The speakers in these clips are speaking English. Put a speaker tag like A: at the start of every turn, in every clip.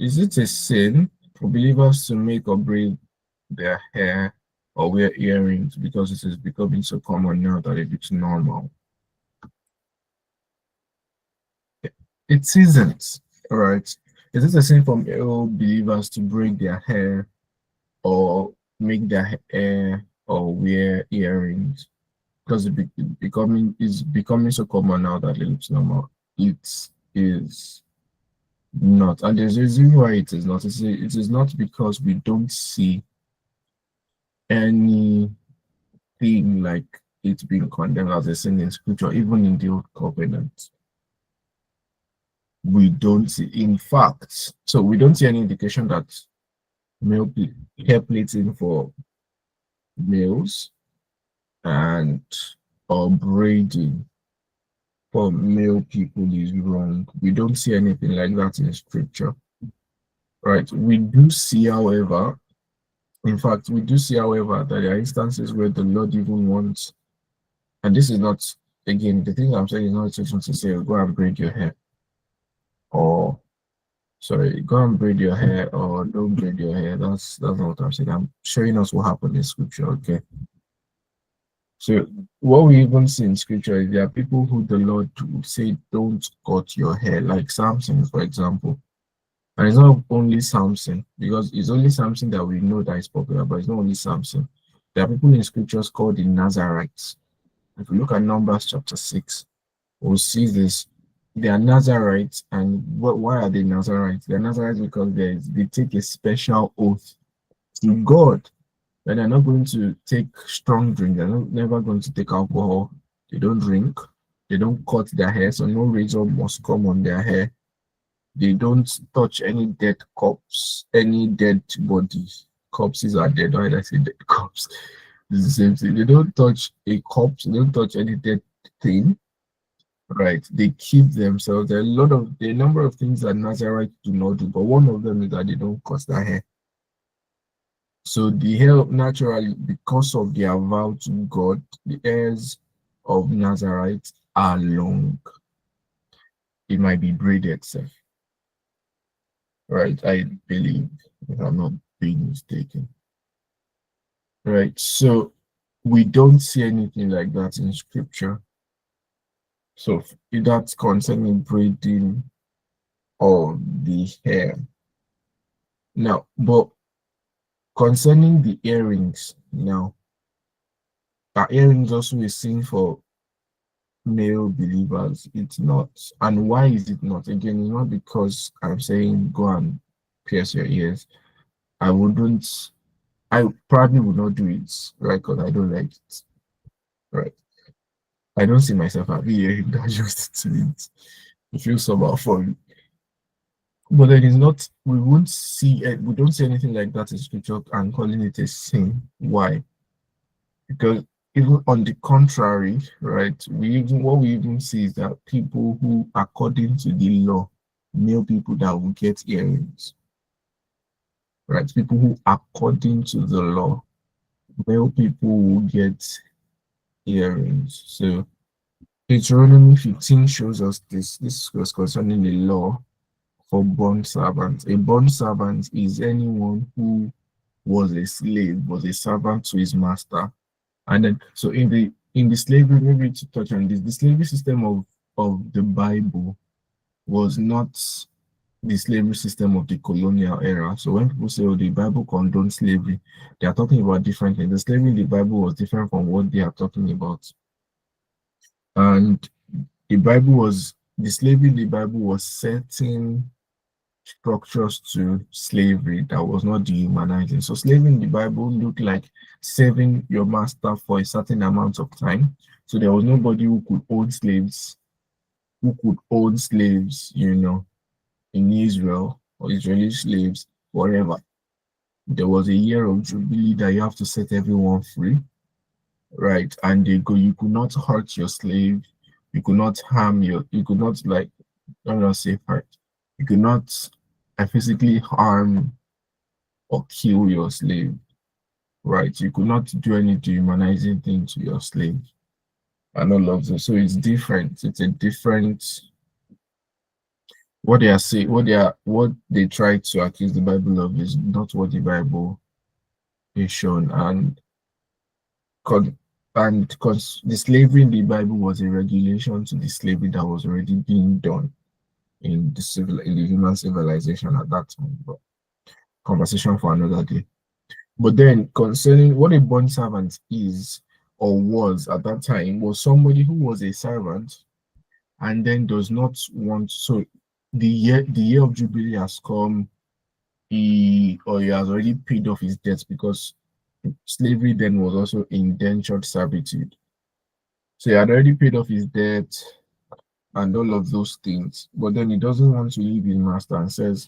A: Is it a sin for believers to make or braid their hair or wear earrings because it is becoming so common now that it's normal? It isn't, all right? Is it a sin for all believers to braid their hair or make their hair or wear earrings? Because it's becoming so common now that it's normal. It is not, and there's a reason why it is not. It is not because we don't see anything like it being condemned as a sin in scripture, even in the old covenant. We don't see, in fact, so we don't see any indication that hair plating for males and or braiding for male people is wrong. We don't see anything like that in scripture, right? We do see, however, in fact, we do see, however, that there are instances where the Lord even wants, and this is not, again, the thing I'm saying is not a situation to say, go and braid your hair, or sorry, go and braid your hair, or don't braid your hair. That's not what I'm saying. I'm showing us what happened in scripture, okay? So what we even see in scripture is there are people who the Lord would say, don't cut your hair, like Samson, for example. And it's not only Samson, because it's only Samson that we know that is popular, but it's not only Samson. There are people in scriptures called the Nazarites. If you look at Numbers chapter 6, we'll see this. They are Nazarites, and why are they Nazarites? They're Nazarites because they take a special oath to God. And they're not going to take strong drink. They're never going to take alcohol. They don't drink. They don't cut their hair, so no razor must come on their hair. They don't touch any dead corpse, any dead bodies. Corpses are dead. Why did I say dead corpse? It's the same thing. They don't touch a corpse. They don't touch any dead thing. Right? They keep themselves. There are a number of things that Nazarites do not do, but one of them is that they don't cut their hair. So the hair naturally, because of their vow to God, the hairs of Nazarites are long. It might be braided, sir. Right, I believe, if I'm not being mistaken. Right, so we don't see anything like that in scripture. So if that's concerning braiding or the hair. Now, but concerning the earrings, now, are earrings also a sin for male believers? It's not. And why is it not? Again, it's not because I'm saying go and pierce your ears. I probably would not do it, right? Because I don't like it, right? I don't see myself having hearing that just to it. It feels somehow funny. But then it's not, we don't see anything like that in scripture and calling it a sin. Why? Because even on the contrary, right, what we even see is that people who, according to the law, male people that will get earrings, right, people who, according to the law, male people will get earrings. So Deuteronomy 15 shows us this. This was concerning the law for bond servants. A bond servant is anyone who was a slave, was a servant to his master. And then, so in the slavery, maybe to touch on this, the slavery system of the Bible was not the slavery system of the colonial era. So when people say, oh, the Bible condones slavery, they are talking about different things. The slavery in the Bible was different from what they are talking about. And the slavery in the Bible was setting structures to slavery that was not dehumanizing. So slavery in the Bible looked like serving your master for a certain amount of time. So there was nobody who could own slaves, in Israel, or Israeli slaves forever. There was a year of jubilee that you have to set everyone free, right? And you could not hurt your slave, you could not you could not, like, I'm not say hurt, you could not physically harm or kill your slave, right? You could not do any dehumanizing thing to your slave and all of that. So it's different. It's a different What they are saying, what they try to accuse the Bible of is not what the Bible is shown. Con- the slavery in the Bible was a regulation to the slavery that was already being done in the human civilization at that time. But conversation for another day. But then concerning what a bond servant is or was at that time was somebody who was a servant and then does not want, so the year of jubilee has come, he has already paid off his debts because slavery then was also indentured servitude. So he had already paid off his debt and all of those things, but then he doesn't want to leave his master and says,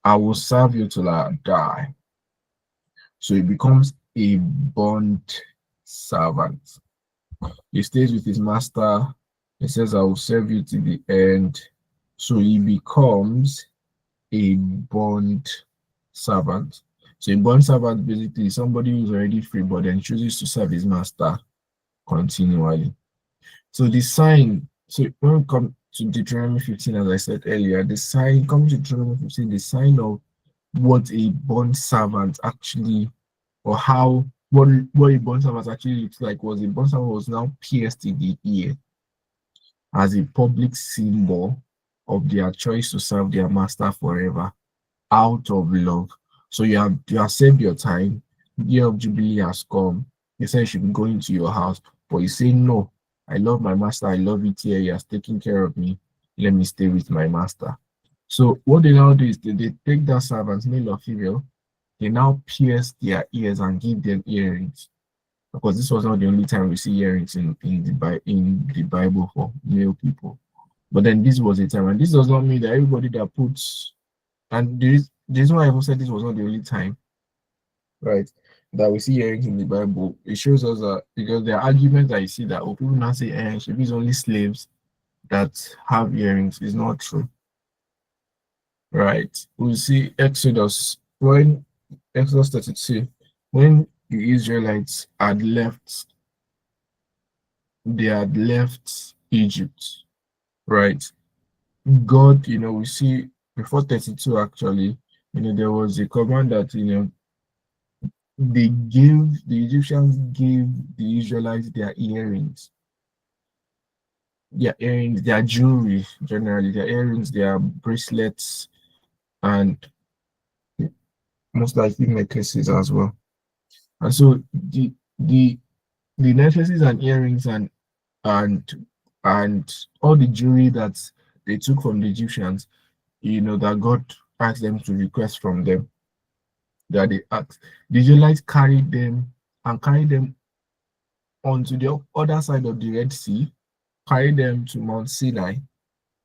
A: I will serve you till I die. So he becomes a bond servant. He stays with his master. He says, I will serve you to the end. So he becomes a bond servant. So a bond servant basically is somebody who's already free but then chooses to serve his master continually. So the sign, so when we come to Deuteronomy 15, as I said earlier, the sign, come to Deuteronomy 15, the sign of what a bond servant actually, or how, what a bond servant actually looks like was a bond servant was now pierced in the ear as a public symbol of their choice to serve their master forever out of love. So you have saved your time. Year of Jubilee has come. They say you should be going to your house, but you say no. I love my master. I love it here. He has taken care of me. Let me stay with my master. So what they now do is they take that servant, male or female, they now pierce their ears and give them earrings. Because this was not the only time we see earrings in the Bible for male people. But then this was a time, and this does not mean that everybody that puts, and the reason why I even said this was not the only time, right, that we see earrings in the Bible. It shows us that because there are arguments that you see that people now say, should be only slaves that have earrings is not true, right? We see Exodus, when Exodus 32, when the Israelites had left, they had left Egypt, right? God, we see before 32 actually, there was a command that, the Egyptians gave the Israelites their jewelry, generally, their earrings, their bracelets, and most likely necklaces as well. And so the necklaces and earrings and and all the jewelry that they took from the Egyptians, that God asked them to request from them, that they asked. The Israelites carried them onto the other side of the Red Sea, carried them to Mount Sinai.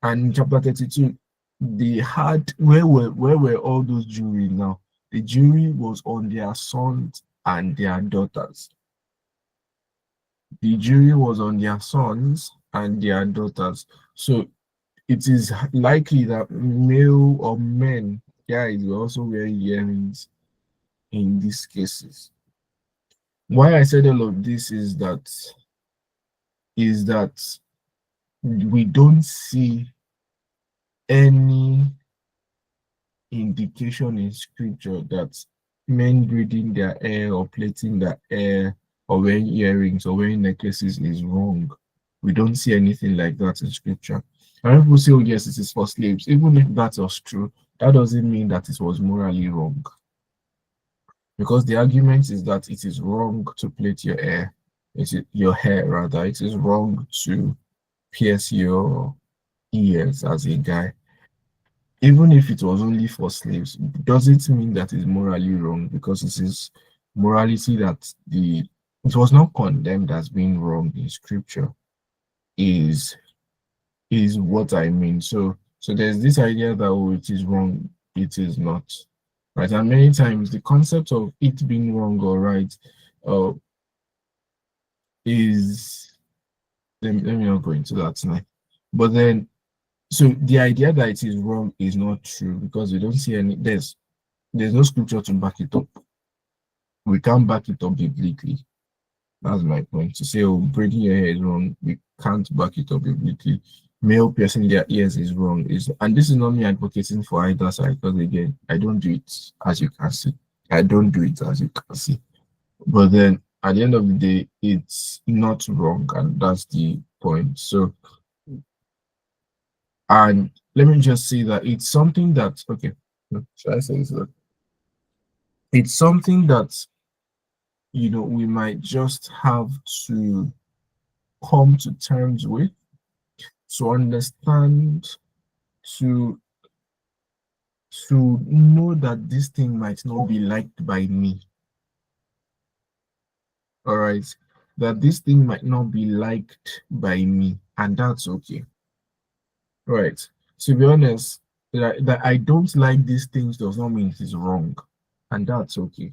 A: And in chapter 32, they had where were all those jewelry now? The jewelry was on their sons and their daughters. The jewelry was on their sons and their daughters. So it is likely that male or men, guys, were also wearing earrings in these cases. Why I said all of this is that we don't see any indication in scripture that men braiding their hair or plaiting their hair or wearing earrings or wearing necklaces is wrong. We don't see anything like that in scripture. And people say, oh, yes, it is for slaves. Even if that was true, that doesn't mean that it was morally wrong. Because the argument is that it is wrong to plait your hair. Your hair rather. It is wrong to pierce your ears as a guy. Even if it was only for slaves, doesn't mean that it's morally wrong, because it is morality that it was not condemned as being wrong in scripture is what I mean. So there's this idea that, oh, it is wrong, it is not. Right. And many times the concept of it being wrong or right uh is, let me not go into that tonight. But then, so the idea that it is wrong is not true, because we don't see there's no scripture to back it up. We can't back it up biblically. That's my point. To say, oh, braiding your hair is wrong, we can't back it up biblically. male piercing their ears is wrong. Is and this is not me advocating for either side because again, I don't do it as you can see. I don't do it as you can see. But then at the end of the day, it's not wrong, and that's the point. So, and let me just say that it's something that okay. Should I say this? It's something that we might just have to come to terms with, to understand, to know that this thing might not be liked by me. All right, that this thing might not be liked by me, and that's okay. Right. To be honest, that I don't like these things does not mean it is wrong, and that's okay.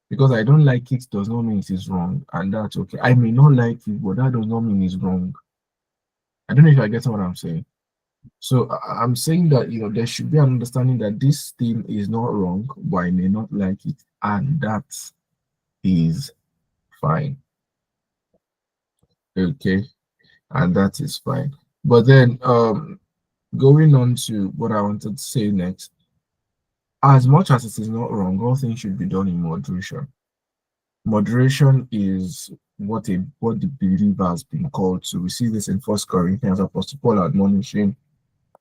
A: Because I don't like it does not mean it is wrong, and that's okay. I may not like it, but that does not mean it's wrong. I don't know if I get what I'm saying. So I'm saying that there should be an understanding that this thing is not wrong, but I may not like it, and that is fine. Okay, and that is fine. But then going on to what I wanted to say next, as much as it is not wrong, all things should be done in moderation. Moderation is what the believer has been called to. We see this in First Corinthians, Apostle Paul admonishing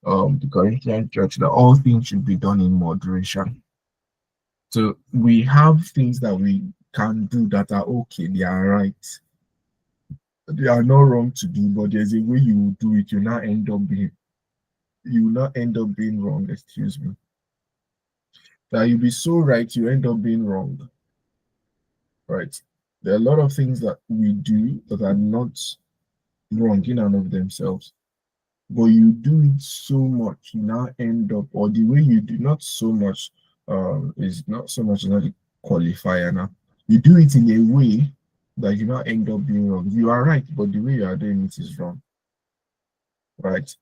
A: the Corinthian church that all things should be done in moderation. So we have things that we can do that are okay, they are right. They are not wrong to do, but there's a way you will do it, you will not end up being wrong, excuse me. That you'll be so right, you end up being wrong. Right. There are a lot of things that we do that are not wrong in and of themselves, but you do it so much, you now end up, or the way you do not so much, is not so much not a qualifier now. You do it in a way that you now end up being wrong. You are right, but the way you are doing it is wrong. Right.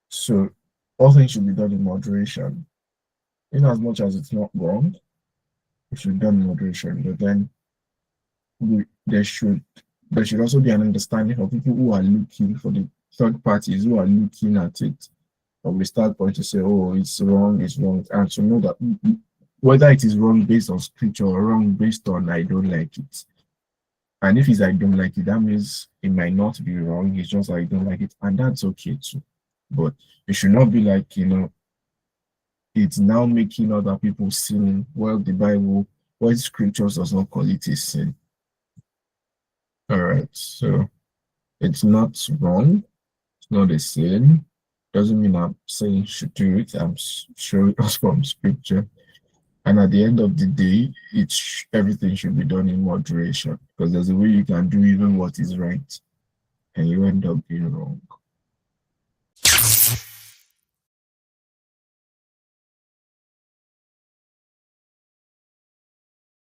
A: So all things should be done in moderation. In as much as it's not wrong, it should be done in moderation. But then we, there should also be an understanding of people who are looking for the third parties who are looking at it. Or we start point to say, oh, it's wrong, and to know that whether it is wrong based on scripture or wrong based on I don't like it. And if it's I don't like it, that means it might not be wrong. It's just I don't like it, and that's okay too. But it should not be like it's now making other people sin. Well, the Bible, well, scriptures does not call it a sin. All right, so it's not wrong. It's not a sin. Doesn't mean I'm saying should do it. I'm showing us from scripture. And at the end of the day, everything should be done in moderation because there's a way you can do even what is right, and you end up being wrong.